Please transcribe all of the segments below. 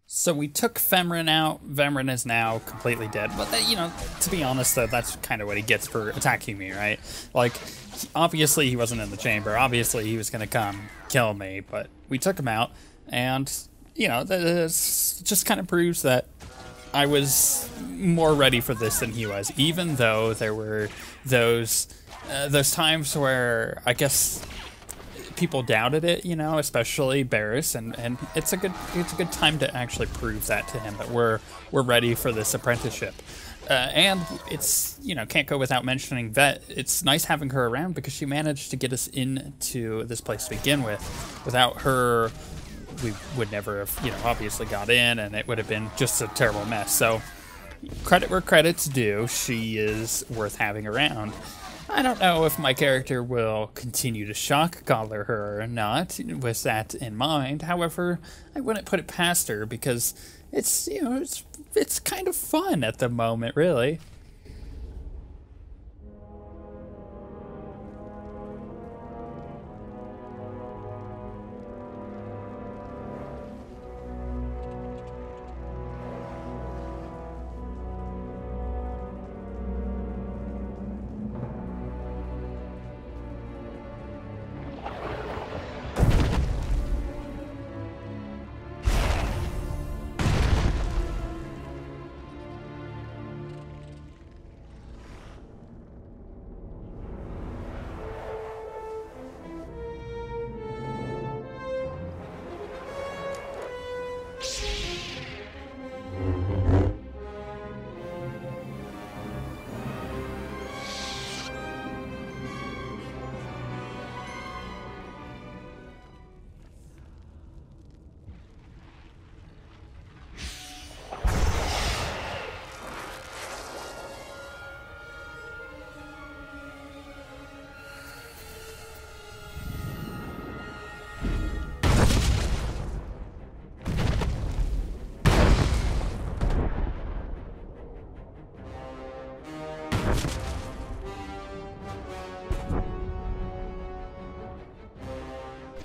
So we took Femrin out. Femrin is now completely dead. But, to be honest, though, that's kind of what he gets for attacking me, right? Like, obviously he wasn't in the chamber. Obviously he was going to come kill me. But we took him out. And, this just kind of proves that I was more ready for this than he was. Even though there were those times where, I guess, people doubted it, especially Barris, and it's a good time to actually prove that to him that we're ready for this apprenticeship. And it's, can't go without mentioning that it's nice having her around because she managed to get us into this place to begin with. Without her, we would never have, obviously got in, and it would have been just a terrible mess. So credit where credit's due, she is worth having around. I don't know if my character will continue to shock collar her or not with that in mind. However, I wouldn't put it past her because it's kind of fun at the moment, really.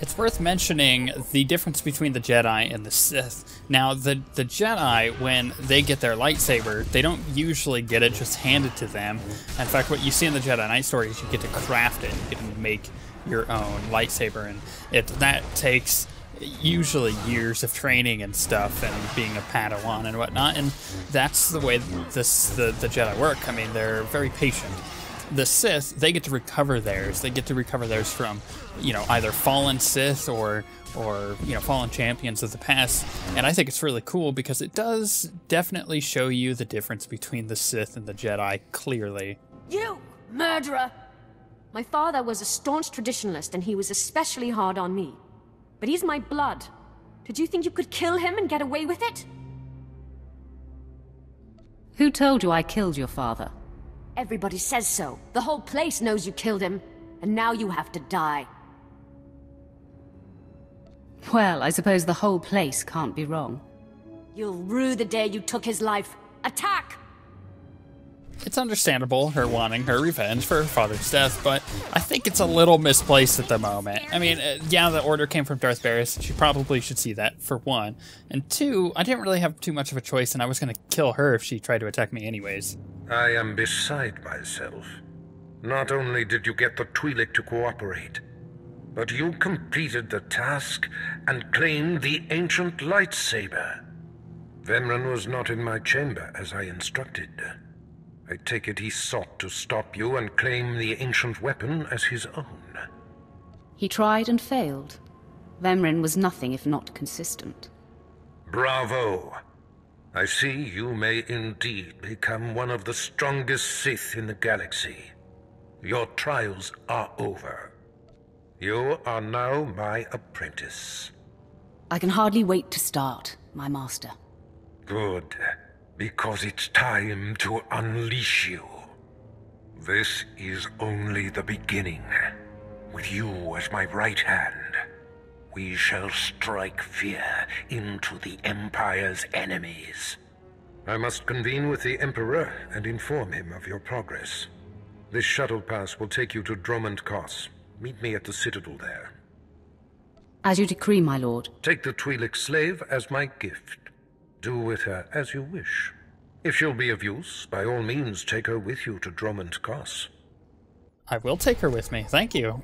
It's worth mentioning the difference between the Jedi and the Sith. Now, the Jedi, when they get their lightsaber, they don't usually get it just handed to them. In fact, what you see in the Jedi-Knight story is you get to craft it. You get to make your own lightsaber, and that takes usually years of training and stuff and being a Padawan and whatnot, and that's the way the Jedi work. I mean, they're very patient. The Sith, they get to recover theirs. They get to recover theirs from, either fallen Sith or fallen champions of the past. And I think it's really cool because it does definitely show you the difference between the Sith and the Jedi clearly. You murderer! My father was a staunch traditionalist and he was especially hard on me. But he's my blood. Did you think you could kill him and get away with it? Who told you I killed your father? Everybody says so. The whole place knows you killed him. And now you have to die. Well, I suppose the whole place can't be wrong. You'll rue the day you took his life. Attack! It's understandable, her wanting her revenge for her father's death, but I think it's a little misplaced at the moment. I mean, yeah, the order came from Darth Barris, and she probably should see that, for one. And two, I didn't really have too much of a choice, and I was going to kill her if she tried to attack me anyways. I am beside myself. Not only did you get the Twi'lek to cooperate, but you completed the task and claimed the ancient lightsaber. Vemran was not in my chamber as I instructed. I take it he sought to stop you and claim the ancient weapon as his own. He tried and failed. Vemran was nothing if not consistent. Bravo! I see you may indeed become one of the strongest Sith in the galaxy. Your trials are over. You are now my apprentice. I can hardly wait to start, my master. Good. Because it's time to unleash you. This is only the beginning. With you as my right hand, we shall strike fear into the Empire's enemies. I must convene with the Emperor and inform him of your progress. This shuttle pass will take you to Dromund Kos. Meet me at the Citadel there. As you decree, my lord. Take the Twi'lek slave as my gift. Do with her as you wish. If she'll be of use, by all means take her with you to Dromund Kaas. I will take her with me. Thank you.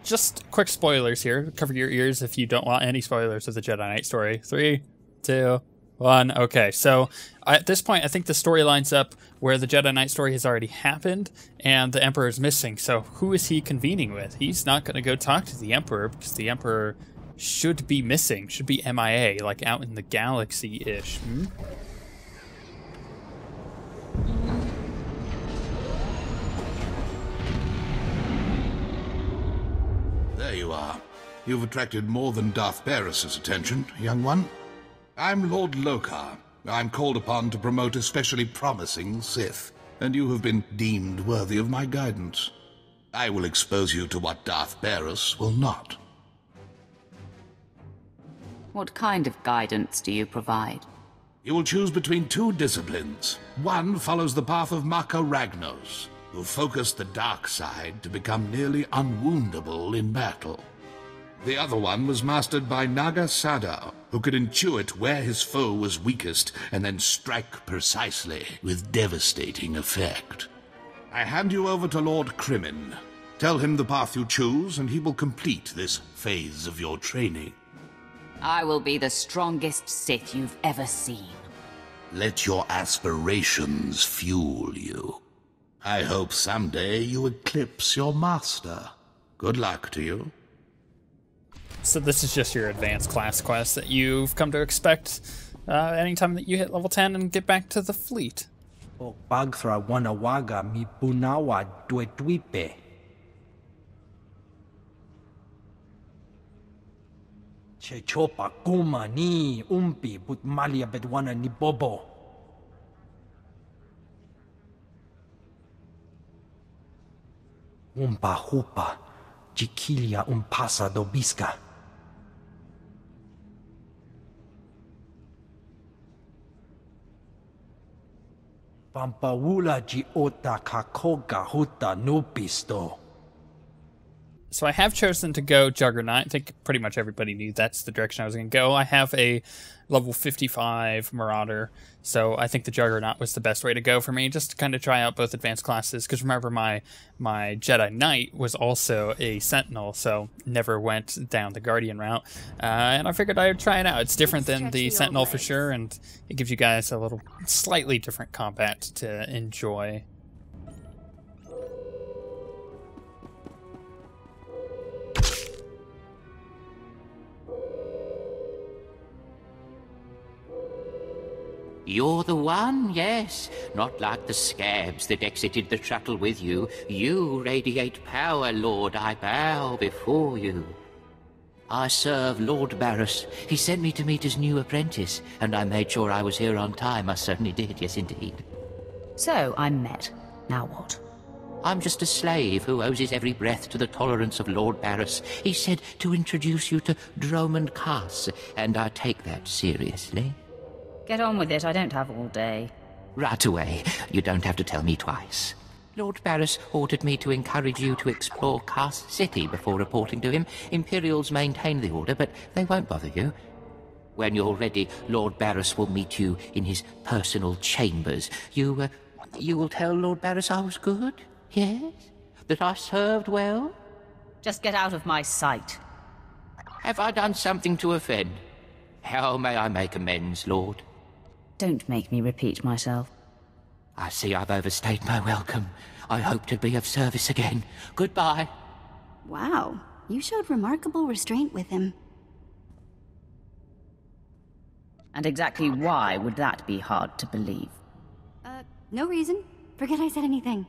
Just quick spoilers here. Cover your ears if you don't want any spoilers of the Jedi-Knight story. 3, 2, 1. Okay, so at this point, I think the story lines up where the Jedi-Knight story has already happened, and the Emperor is missing. So who is he convening with? He's not going to go talk to the Emperor, because the Emperor should be missing, should be MIA, like out in the galaxy-ish. There you are. You've attracted more than Darth Barris's attention, young one. I'm Lord Lokar. I'm called upon to promote a specially promising Sith, and you have been deemed worthy of my guidance. I will expose you to what Darth Barris will not. What kind of guidance do you provide? You will choose between 2 disciplines. One follows the path of Maka Ragnos, who focused the dark side to become nearly unwoundable in battle. The other one was mastered by Naga Sadar, who could intuit where his foe was weakest and then strike precisely with devastating effect. I hand you over to Lord Crimin. Tell him the path you choose, and he will complete this phase of your training. I will be the strongest Sith you've ever seen. Let your aspirations fuel you. I hope someday you eclipse your master. Good luck to you. So this is just your advanced class quest that you've come to expect anytime that you hit level 10 and get back to the fleet. Bagthra wanawaga mi punawa dwetuipe. Chechopa kuma ni umpi but malia bedwana ni bobo. Umpa hupa, chiquilia umpasa dobisca. Pampaula ji ota kakoga huta nupisto. So I have chosen to go Juggernaut. I think pretty much everybody knew that's the direction I was going to go. I have a level 55 Marauder, so I think the Juggernaut was the best way to go for me, just to kind of try out both advanced classes, because remember my Jedi-knight was also a Sentinel, so never went down the Guardian route, and I figured I would try it out. It's different than the Sentinel for sure, and it gives you guys a little slightly different combat to enjoy. You're the one, yes. Not like the scabs that exited the shuttle with you. You radiate power, Lord. I bow before you. I serve Lord Barris. He sent me to meet his new apprentice, and I made sure I was here on time. I certainly did, yes indeed. So, I'm met. Now what? I'm just a slave who owes his every breath to the tolerance of Lord Barris. He said to introduce you to Dromund Kaas, and I take that seriously. Get on with it, I don't have all day. Right away. You don't have to tell me twice. Lord Barris ordered me to encourage you to explore Kaas City before reporting to him. Imperials maintain the order, but they won't bother you. When you're ready, Lord Barris will meet you in his personal chambers. You will tell Lord Barris I was good? Yes? That I served well? Just get out of my sight. Have I done something to offend? How may I make amends, Lord? Don't make me repeat myself. I see I've overstayed my welcome. I hope to be of service again. Goodbye. Wow, you showed remarkable restraint with him. And exactly why would that be hard to believe? No reason. Forget I said anything.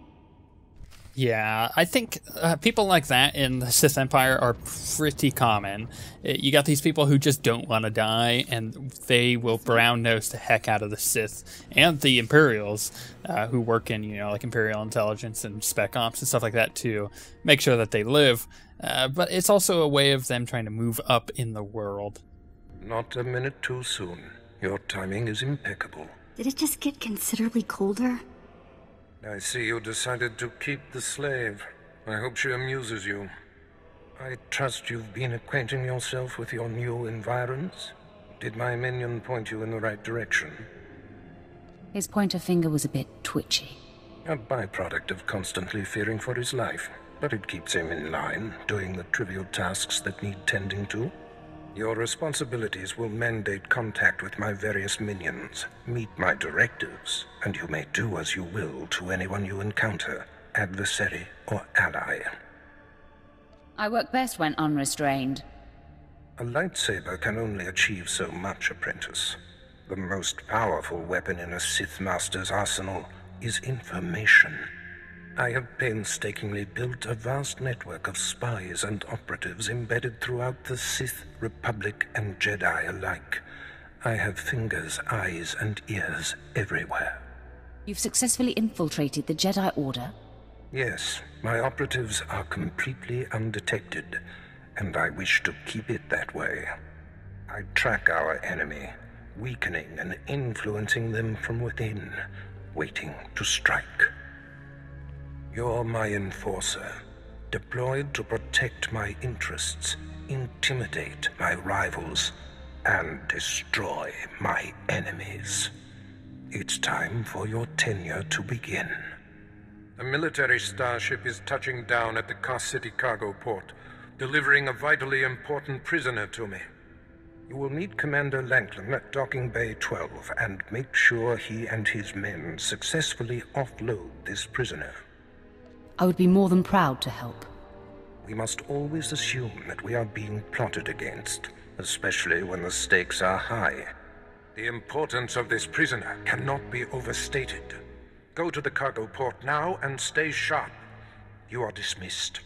Yeah, I think people like that in the Sith Empire are pretty common. You got these people who just don't want to die, and they will brown-nose the heck out of the Sith and the Imperials, who work in, like Imperial intelligence and spec ops and stuff like that to make sure that they live. But it's also a way of them trying to move up in the world. Not a minute too soon. Your timing is impeccable. Did it just get considerably colder? I see you decided to keep the slave. I hope she amuses you. I trust you've been acquainting yourself with your new environs? Did my minion point you in the right direction? His pointer finger was a bit twitchy. A byproduct of constantly fearing for his life, but it keeps him in line, doing the trivial tasks that need tending to. Your responsibilities will mandate contact with my various minions, meet my directives, and you may do as you will to anyone you encounter, adversary or ally. I work best when unrestrained. A lightsaber can only achieve so much, apprentice. The most powerful weapon in a Sith Master's arsenal is information. I have painstakingly built a vast network of spies and operatives embedded throughout the Sith, Republic, and Jedi alike. I have fingers, eyes, and ears everywhere. You've successfully infiltrated the Jedi Order? Yes, my operatives are completely undetected, and I wish to keep it that way. I track our enemy, weakening and influencing them from within, waiting to strike. You're my enforcer, deployed to protect my interests, intimidate my rivals, and destroy my enemies. It's time for your tenure to begin. A military starship is touching down at the Car City cargo port, delivering a vitally important prisoner to me. You will meet Commander Lanklin at Docking Bay 12 and make sure he and his men successfully offload this prisoner. I would be more than proud to help. We must always assume that we are being plotted against, especially when the stakes are high. The importance of this prisoner cannot be overstated. Go to the cargo port now and stay sharp. You are dismissed.